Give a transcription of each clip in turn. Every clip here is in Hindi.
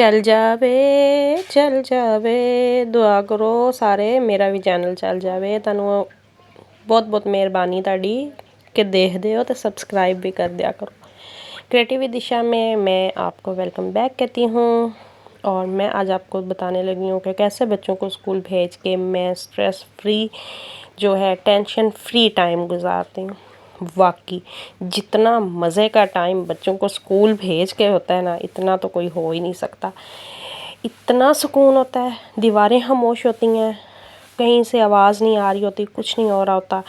चल जावे दुआ करो सारे मेरा भी चैनल चल जावे। तुहानू बहुत बहुत मेहरबानी ताड़ी कि देखते हो तो सब्सक्राइब भी कर दिया करो। क्रिएटिव दिशा में मैं आपको वेलकम बैक कहती हूँ और मैं आज आपको बताने लगी हूँ कि कैसे बच्चों को स्कूल भेज के मैं स्ट्रेस फ्री जो है टेंशन फ्री टाइम गुजारती हूँ। वाकई जितना मज़े का टाइम बच्चों को स्कूल भेज के होता है ना, इतना तो कोई हो ही नहीं सकता। इतना सुकून होता है, दीवारें खामोश होती हैं, कहीं से आवाज़ नहीं आ रही होती, कुछ नहीं हो रहा होता।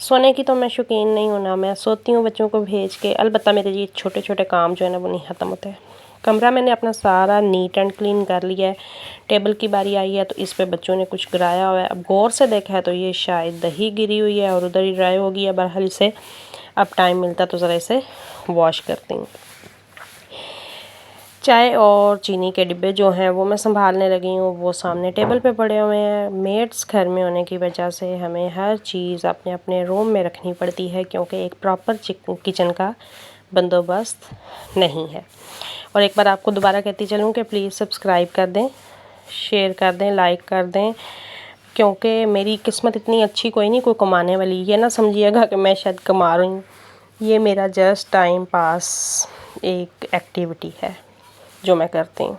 सोने की तो मैं शौकीन नहीं हूँ ना, मैं सोती हूँ बच्चों को भेज के। अलबत्ता मेरे ये छोटे छोटे काम जो है ना वो नहीं ख़त्म होते। कमरा मैंने अपना सारा नीट एंड क्लीन कर लिया है। टेबल की बारी आई है तो इस पे बच्चों ने कुछ गिराया हुआ है। अब गौर से देखा है तो ये शायद दही गिरी हुई है और उधर ही ड्राई होगी है। बहरहाल इसे अब टाइम मिलता तो ज़रा इसे वॉश करती हूँ। चाय और चीनी के डिब्बे जो हैं वो मैं संभालने लगी हूँ, वो सामने टेबल पे पड़े हुए हैं। मेड्स घर में होने की वजह से हमें हर चीज़ अपने अपने रूम में रखनी पड़ती है क्योंकि एक प्रॉपर किचन का बंदोबस्त नहीं है। और एक बार आपको दोबारा कहती चलूँ कि प्लीज़ सब्सक्राइब कर दें, शेयर कर दें, लाइक कर दें, क्योंकि मेरी किस्मत इतनी अच्छी कोई नहीं कोई कमाने वाली। ये ना समझिएगा कि मैं शायद कमा रही हूँ, ये मेरा जस्ट टाइम पास एक एक्टिविटी है जो मैं करती हूँ।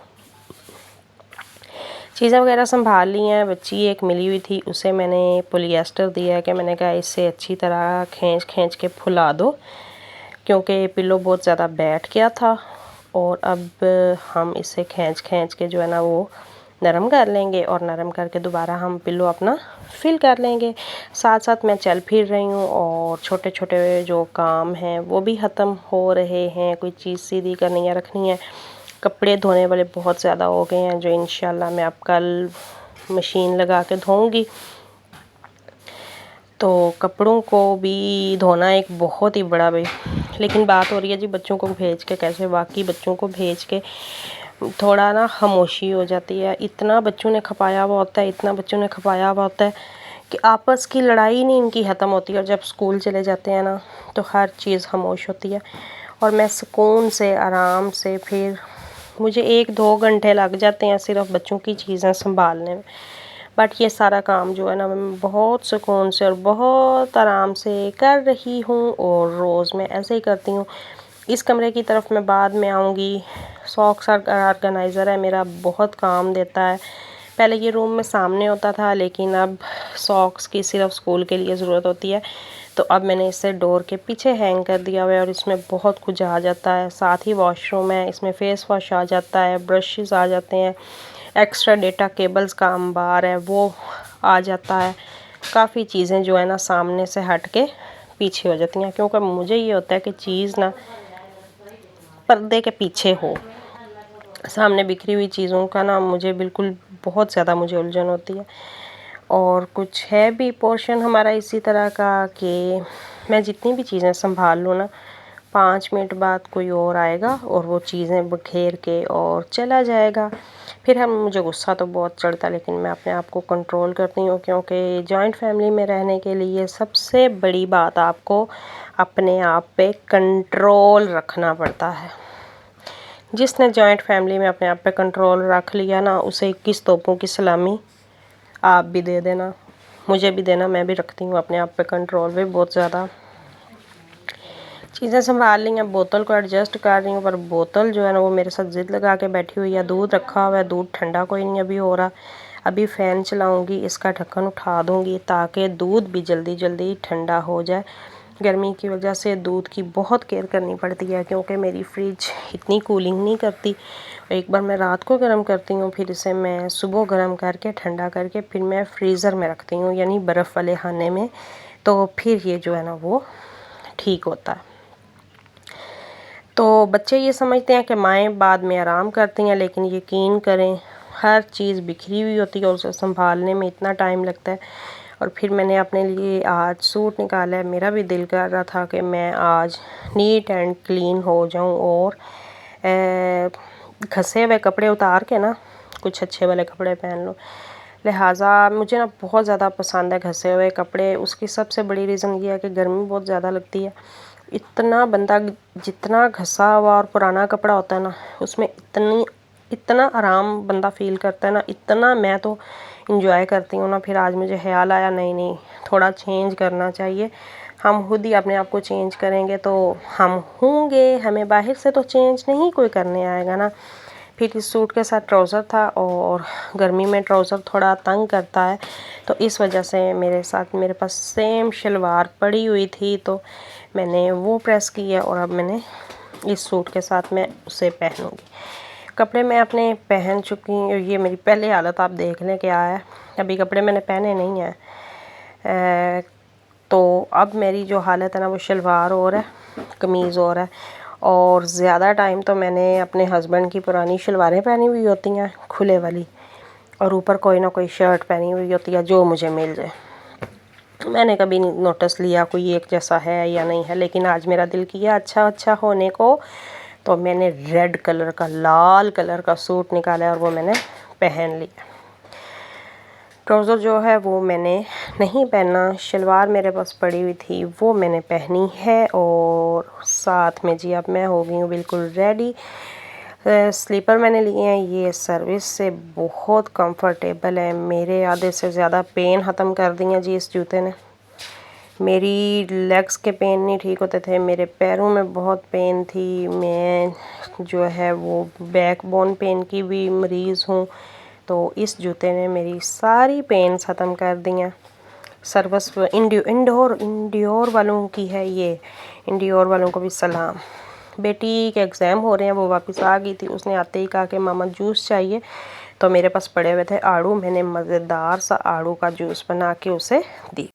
चीज़ें वगैरह संभाल ली हैं। बच्ची एक मिली हुई थी, उसे मैंने पॉलिएस्टर दिया है कि मैंने कहा इससे अच्छी तरह खींच खींच के फुला दो क्योंकि पिल्लो बहुत ज़्यादा बैठ गया था। और अब हम इसे खींच खींच के जो है ना वो नरम कर लेंगे और नरम करके दोबारा हम पिल्लो अपना फिल कर लेंगे। साथ साथ मैं चल फिर रही हूँ और छोटे छोटे जो काम हैं वो भी ख़त्म हो रहे हैं। कोई चीज़ सीधी करनी है, रखनी है। कपड़े धोने वाले बहुत ज़्यादा हो गए हैं जो इंशाल्लाह मैं अब कल मशीन लगा के धोऊंगी। तो कपड़ों को भी धोना एक बहुत ही बड़ा भाई, लेकिन बात हो रही है जी बच्चों को भेज के कैसे। वाकई बच्चों को भेज के थोड़ा ना खामोशी हो जाती है। इतना बच्चों ने खपाया हुआ होता है, इतना बच्चों ने खपाया हुआ होता है कि आपस की लड़ाई नहीं इनकी ख़त्म होती। और जब स्कूल चले जाते हैं ना तो हर चीज़ खामोश होती है और मैं सुकून से आराम से फिर मुझे 1-2 घंटे लग जाते हैं सिर्फ बच्चों की चीज़ें संभालने में। बट ये सारा काम जो है ना मैं बहुत सुकून से और बहुत आराम से कर रही हूँ और रोज़ मैं ऐसे ही करती हूँ। इस कमरे की तरफ मैं बाद में आऊँगी। सॉक्स ऑर्गेनाइज़र है मेरा, बहुत काम देता है। पहले ये रूम में सामने होता था लेकिन अब सॉक्स की सिर्फ स्कूल के लिए ज़रूरत होती है तो अब मैंने इसे डोर के पीछे हैंग कर दिया हुआ है और इसमें बहुत कुछ आ जाता है। साथ ही वॉशरूम है, इसमें फेस वॉश आ जाता है, ब्रशेस आ जाते हैं, एक्स्ट्रा डेटा केबल्स का अंबार है वो आ जाता है। काफ़ी चीज़ें जो है ना सामने से हट के पीछे हो जाती हैं क्योंकि मुझे ये होता है कि चीज़ ना पर्दे के पीछे हो। सामने बिखरी हुई चीज़ों का ना मुझे बिल्कुल बहुत ज़्यादा मुझे उलझन होती है। और कुछ है भी पोर्शन हमारा इसी तरह का कि मैं जितनी भी चीज़ें संभाल लूँ ना 5 मिनट बाद कोई और आएगा और वो चीज़ें बखेर के और चला जाएगा। फिर हम मुझे गुस्सा तो बहुत चढ़ता लेकिन मैं अपने आप को कंट्रोल करती हूँ क्योंकि जॉइंट फैमिली में रहने के लिए सबसे बड़ी बात आपको अपने आप पे कंट्रोल रखना पड़ता है। जिसने जॉइंट फैमिली में अपने आप पे कंट्रोल रख लिया ना उसे 21 तोपों की सलामी आप भी दे देना, मुझे भी देना। मैं भी रखती हूँ अपने आप पे कंट्रोल भी बहुत ज़्यादा। चीज़ें संभाल ली हैं, बोतल को एडजस्ट कर रही हूँ पर बोतल जो है ना वो मेरे साथ ज़िद लगा के बैठी हुई है। दूध रखा हुआ है, दूध ठंडा कोई नहीं अभी हो रहा। अभी फ़ैन चलाऊँगी, इसका ढक्कन उठा दूँगी ताकि दूध भी जल्दी जल्दी ठंडा हो जाए। गर्मी की वजह से दूध की बहुत केयर करनी पड़ती है क्योंकि मेरी फ्रिज इतनी कूलिंग नहीं करती। एक बार मैं रात को गर्म करती हूँ फिर इसे मैं सुबह गर्म करके ठंडा करके फिर मैं फ्रीज़र में रखती हूँ यानी बर्फ़ वाले खाने में, तो फिर ये जो है ना वो ठीक होता है। तो बच्चे ये समझते हैं कि माएँ बाद में आराम करती हैं लेकिन यकीन करें हर चीज़ बिखरी हुई होती है और उसे संभालने में इतना टाइम लगता है। और फिर मैंने अपने लिए आज सूट निकाला है। मेरा भी दिल कर रहा था कि मैं आज नीट एंड क्लीन हो जाऊं और घसे हुए कपड़े उतार के ना कुछ अच्छे वाले कपड़े पहन लूँ। लिहाजा मुझे ना बहुत ज़्यादा पसंद है घसे हुए कपड़े। उसकी सबसे बड़ी रीज़न ये है कि गर्मी बहुत ज़्यादा लगती है। इतना बंदा जितना घसा हुआ और पुराना कपड़ा होता है ना उसमें इतनी इतना आराम बंदा फ़ील करता है ना, इतना मैं तो इंजॉय करती हूँ ना। फिर आज मुझे ख्याल आया नहीं नहीं थोड़ा चेंज करना चाहिए। हम खुद ही अपने आप को चेंज करेंगे तो हम होंगे, हमें बाहर से तो चेंज नहीं कोई करने आएगा ना। फिर इस सूट के साथ ट्राउज़र था और गर्मी में ट्राउज़र थोड़ा तंग करता है, तो इस वजह से मेरे पास सेम शलवार पड़ी हुई थी, तो मैंने वो प्रेस की है और अब मैंने इस सूट के साथ मैं उसे पहनूंगी। कपड़े मैं अपने पहन चुकी हूँ। ये मेरी पहले हालत आप देख लें क्या है, अभी कपड़े मैंने पहने नहीं हैं। तो अब मेरी जो हालत है ना वो शलवार और है, कमीज़ और है, और ज़्यादा टाइम तो मैंने अपने हस्बैंड की पुरानी शलवारें पहनी हुई होती हैं खुले वाली, और ऊपर कोई ना कोई शर्ट पहनी हुई होती है जो मुझे मिल जाए। मैंने कभी नोटिस लिया कोई एक जैसा है या नहीं है, लेकिन आज मेरा दिल किया अच्छा होने को, तो मैंने रेड कलर का, लाल कलर का सूट निकाला और वो मैंने पहन लिया। ट्राउज़र जो है वो मैंने नहीं पहना, शलवार मेरे पास पड़ी हुई थी वो मैंने पहनी है, और साथ में जी अब मैं हो गई हूँ बिल्कुल रेडी। स्लीपर मैंने लिए हैं, ये सर्विस से बहुत कंफर्टेबल है, मेरे आधे से ज़्यादा पेन ख़त्म कर दी हैं जी इस जूते ने। मेरी लेग्स के पेन नहीं ठीक होते थे, मेरे पैरों में बहुत पेन थी, मैं जो है वो बैक बोन पेन की भी मरीज़ हूँ, तो इस जूते ने मेरी सारी पेन्स ख़त्म कर दी हैं। सर्विस इंडियोर वालों की है ये, इंडियोर वालों को भी सलाम। बेटी के एग्ज़ाम हो रहे हैं, वो वापस आ गई थी, उसने आते ही कहा कि मामा जूस चाहिए, तो मेरे पास पड़े हुए थे आड़ू, मैंने मज़ेदार सा आड़ू का जूस बना के उसे दी।